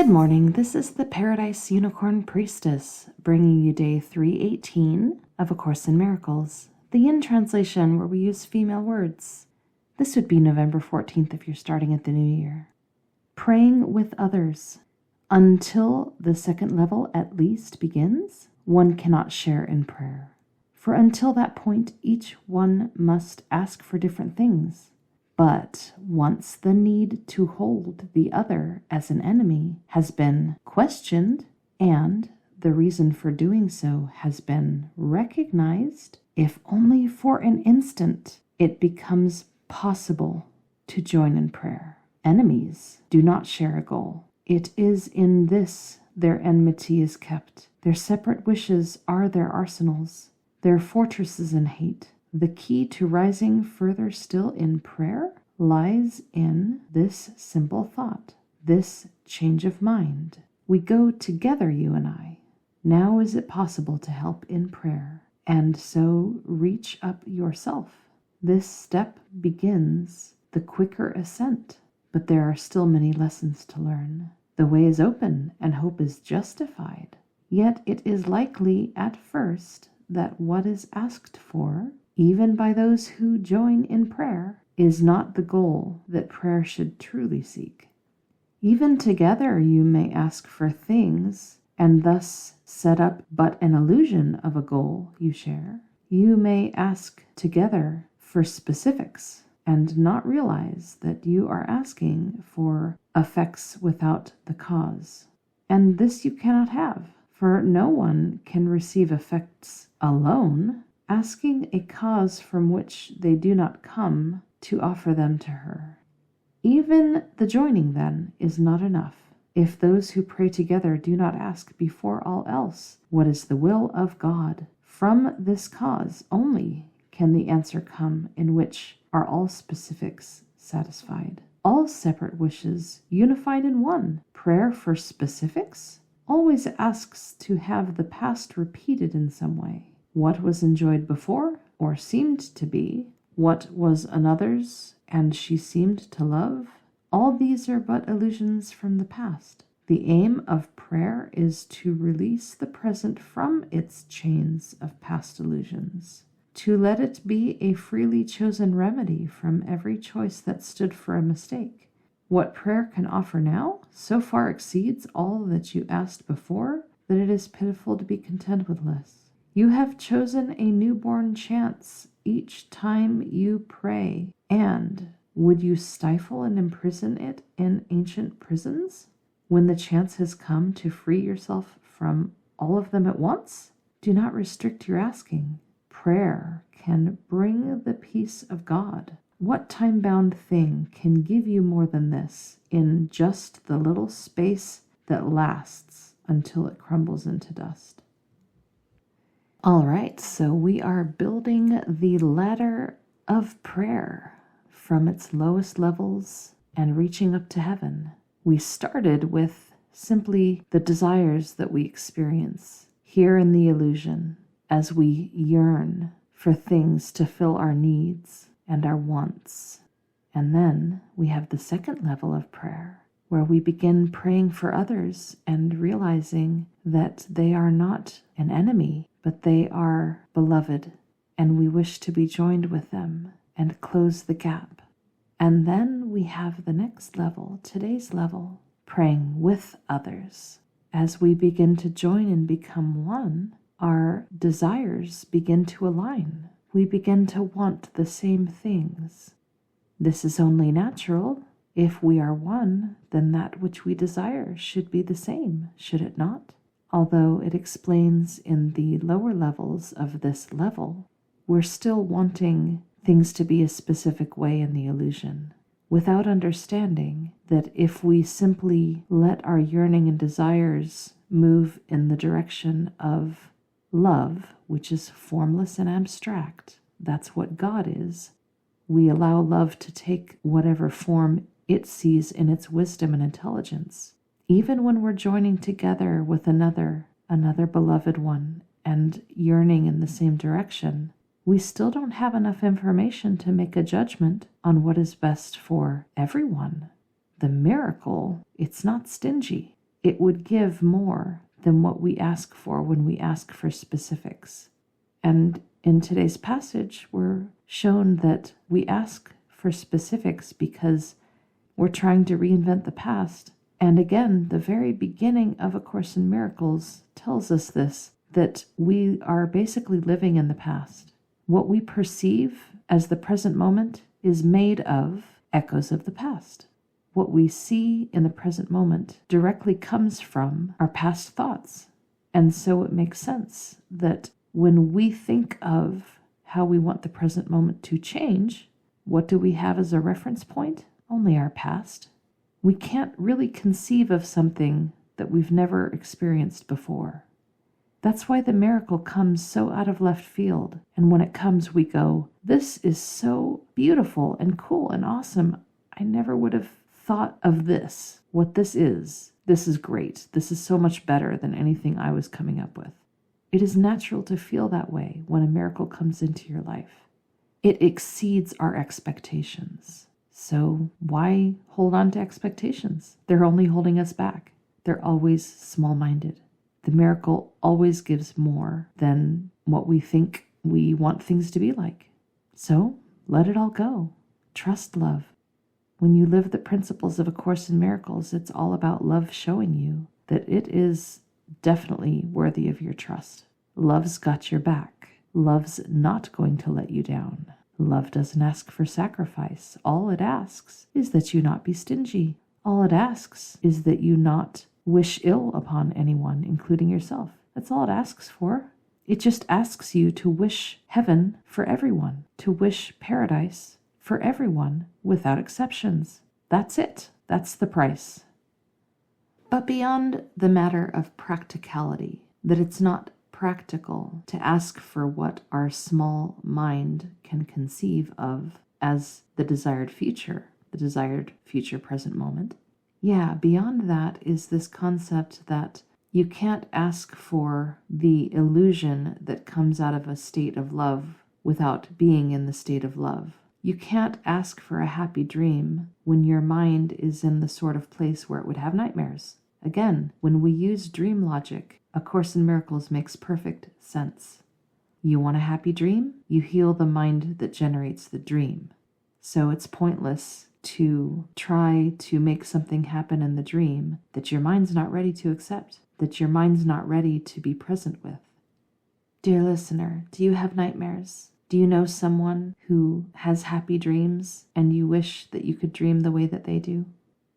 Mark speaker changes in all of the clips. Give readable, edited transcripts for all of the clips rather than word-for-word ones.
Speaker 1: Good morning, this is the Paradise Unicorn Priestess, bringing you day 318 of A Course in Miracles, the Yin translation where we use female words. This would be November 14th if you're starting at the new year. Praying with others. Until the second level at least begins, one cannot share in prayer. For until that point, each one must ask for different things. But once the need to hold the other as an enemy has been questioned, and the reason for doing so has been recognized, if only for an instant, it becomes possible to join in prayer. Enemies do not share a goal. It is in this their enmity is kept. Their separate wishes are their arsenals, their fortresses in hate. The key to rising further still in prayer lies in this simple thought, this change of mind. We go together, you and I. Now is it possible to help in prayer, and so reach up yourself. This step begins the quicker ascent, but there are still many lessons to learn. The way is open and hope is justified, yet it is likely at first that what is asked for, even by those who join in prayer, is not the goal that prayer should truly seek. Even together you may ask for things and thus set up but an illusion of a goal you share. You may ask together for specifics and not realize that you are asking for effects without the cause. And this you cannot have, for no one can receive effects alone, asking a cause from which they do not come to offer them to her. Even the joining, then, is not enough. If those who pray together do not ask before all else, what is the will of God? From this cause only can the answer come in which are all specifics satisfied. All separate wishes unified in one. Prayer for specifics always asks to have the past repeated in some way. What was enjoyed before, or seemed to be, what was another's, and she seemed to love, all these are but illusions from the past. The aim of prayer is to release the present from its chains of past illusions, to let it be a freely chosen remedy from every choice that stood for a mistake. What prayer can offer now so far exceeds all that you asked before that it is pitiful to be content with less. You have chosen a newborn chance each time you pray, and would you stifle and imprison it in ancient prisons when the chance has come to free yourself from all of them at once? Do not restrict your asking. Prayer can bring the peace of God. What time-bound thing can give you more than this in just the little space that lasts until it crumbles into dust? All right, so we are building the ladder of prayer from its lowest levels and reaching up to heaven. We started with simply the desires that we experience here in the illusion as we yearn for things to fill our needs and our wants. And then we have the second level of prayer, where we begin praying for others and realizing that they are not an enemy, but they are beloved, and we wish to be joined with them and close the gap. And then we have the next level, today's level, praying with others. As we begin to join and become one, our desires begin to align. We begin to want the same things. This is only natural. If we are one, then that which we desire should be the same, should it not? Although it explains in the lower levels of this level, we're still wanting things to be a specific way in the illusion, without understanding that if we simply let our yearning and desires move in the direction of love, which is formless and abstract, that's what God is, we allow love to take whatever form it sees in its wisdom and intelligence. Even when we're joining together with another beloved one, and yearning in the same direction, we still don't have enough information to make a judgment on what is best for everyone. The miracle, it's not stingy. it would give more than what we ask for when we ask for specifics. And in today's passage, we're shown that we ask for specifics because we're trying to reinvent the past. And again, the very beginning of A Course in Miracles tells us this, that we are basically living in the past. What we perceive as the present moment is made of echoes of the past. What we see in the present moment directly comes from our past thoughts. And so it makes sense that when we think of how we want the present moment to change, what do we have as a reference point? Only our past. We can't really conceive of something that we've never experienced before. That's why the miracle comes so out of left field. And when it comes, we go, this is so beautiful and cool and awesome. I never would have thought of this. What this is great. This is so much better than anything I was coming up with. It is natural to feel that way when a miracle comes into your life. It exceeds our expectations. So why hold on to expectations? They're only holding us back. They're always small-minded. The miracle always gives more than what we think we want things to be like. So let it all go. Trust love. When you live the principles of A Course in Miracles, it's all about love showing you that it is definitely worthy of your trust. Love's got your back. Love's not going to let you down. Love doesn't ask for sacrifice. All it asks is that you not be stingy. All it asks is that you not wish ill upon anyone, including yourself. That's all it asks for. It just asks you to wish heaven for everyone, to wish paradise for everyone without exceptions. That's it. That's the price. But beyond the matter of practicality, that it's not practical to ask for what our small mind can conceive of as the desired future present moment. Yeah, beyond that is this concept that you can't ask for the illusion that comes out of a state of love without being in the state of love. You can't ask for a happy dream when your mind is in the sort of place where it would have nightmares. Again, when we use dream logic, A Course in Miracles makes perfect sense. You want a happy dream? You heal the mind that generates the dream. So it's pointless to try to make something happen in the dream that your mind's not ready to accept, that your mind's not ready to be present with. Dear listener, do you have nightmares? Do you know someone who has happy dreams and you wish that you could dream the way that they do?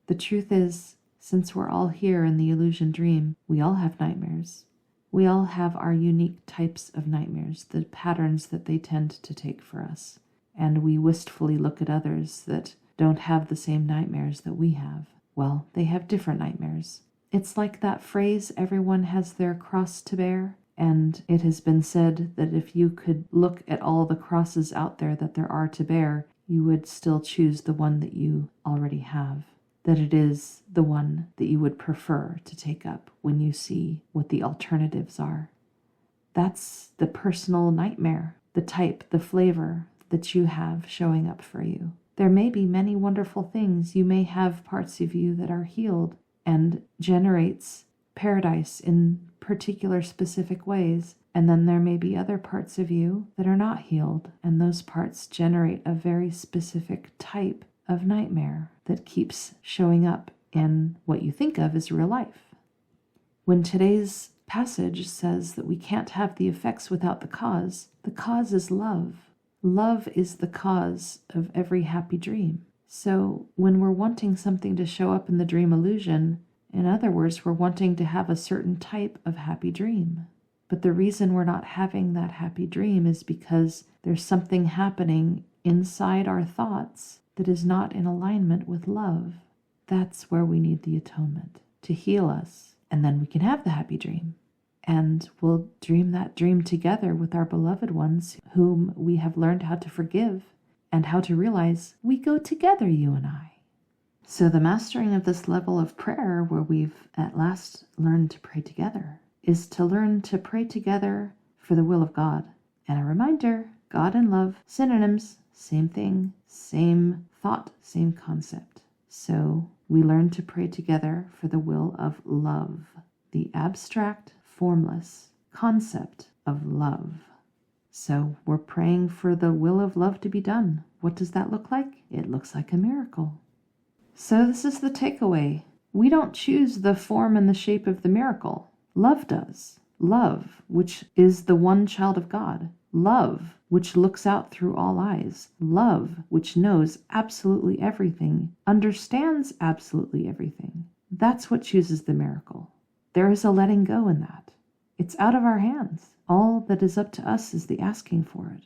Speaker 1: The truth is, since we're all here in the illusion dream, we all have nightmares. We all have our unique types of nightmares, the patterns that they tend to take for us. And we wistfully look at others that don't have the same nightmares that we have. Well, they have different nightmares. It's like that phrase, everyone has their cross to bear. And it has been said that if you could look at all the crosses out there that there are to bear, you would still choose the one that you already have. That it is the one that you would prefer to take up when you see what the alternatives are. That's the personal nightmare, the type, the flavor that you have showing up for you. There may be many wonderful things. You may have parts of you that are healed and generates paradise in particular specific ways. And then there may be other parts of you that are not healed, and those parts generate a very specific type of nightmare that keeps showing up in what you think of as real life. When today's passage says that we can't have the effects without the cause is love. Love is the cause of every happy dream. So when we're wanting something to show up in the dream illusion, in other words, we're wanting to have a certain type of happy dream. But the reason we're not having that happy dream is because there's something happening inside our thoughts that is not in alignment with love. That's where we need the atonement to heal us, and then we can have the happy dream. And we'll dream that dream together with our beloved ones whom we have learned how to forgive and how to realize we go together, you and I. So the mastering of this level of prayer, where we've at last learned to pray together, is to learn to pray together for the will of God. And a reminder, God and love, synonyms, same thing, same thought, same concept. So we learn to pray together for the will of love, the abstract, formless concept of love. So we're praying for the will of love to be done. What does that look like? It looks like a miracle. So this is the takeaway. We don't choose the form and the shape of the miracle. Love does. Love, which is the one child of God. Love, which looks out through all eyes. Love, which knows absolutely everything, understands absolutely everything. That's what chooses the miracle. There is a letting go in that. It's out of our hands. All that is up to us is the asking for it.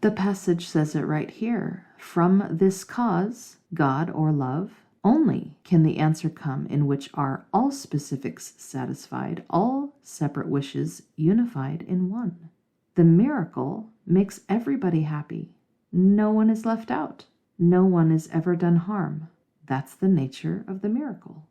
Speaker 1: The passage says it right here. From this cause, God or love, only can the answer come in which are all specifics satisfied, all separate wishes unified in one. The miracle makes everybody happy. No one is left out. No one is ever done harm. That's the nature of the miracle.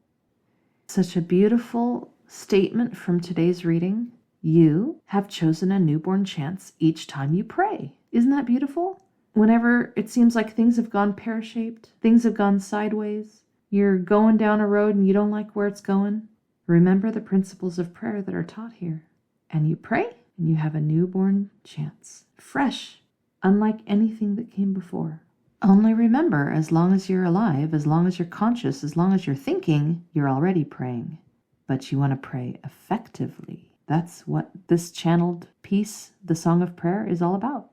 Speaker 1: Such a beautiful statement from today's reading. You have chosen a newborn chance each time you pray. Isn't that beautiful? Whenever it seems like things have gone pear-shaped, things have gone sideways, you're going down a road and you don't like where it's going, remember the principles of prayer that are taught here. And you pray, and you have a newborn chance. Fresh, unlike anything that came before. Only remember, as long as you're alive, as long as you're conscious, as long as you're thinking, you're already praying. But you want to pray effectively. That's what this channeled piece, the Song of Prayer, is all about.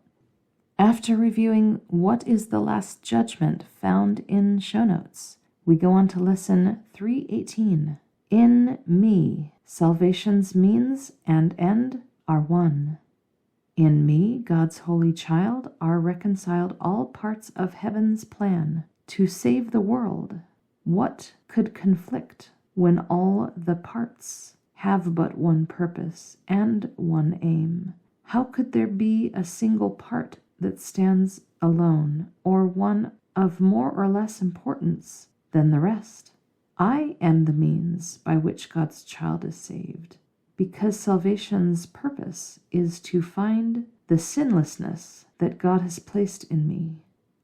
Speaker 1: After reviewing what is the last judgment found in show notes, we go on to lesson 318. In me, salvation's means and end are one. In me, God's holy child, are reconciled all parts of heaven's plan to save the world. What could conflict when all the parts have but one purpose and one aim? How could there be a single part that stands alone, or one of more or less importance than the rest? I am the means by which God's child is saved, because salvation's purpose is to find the sinlessness that God has placed in me.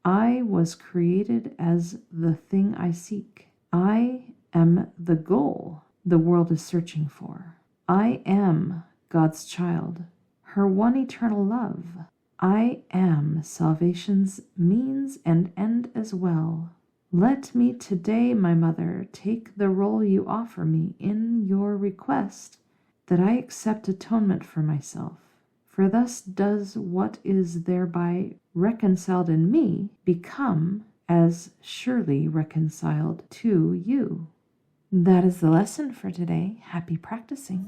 Speaker 1: I was created as the thing I seek. I am the goal the world is searching for. I am God's child, her one eternal love. I am salvation's means and end as well. Let me today, my mother, take the role you offer me in your request that I accept atonement for myself. For thus does what is thereby reconciled in me become as surely reconciled to you. That is the lesson for today. Happy practicing.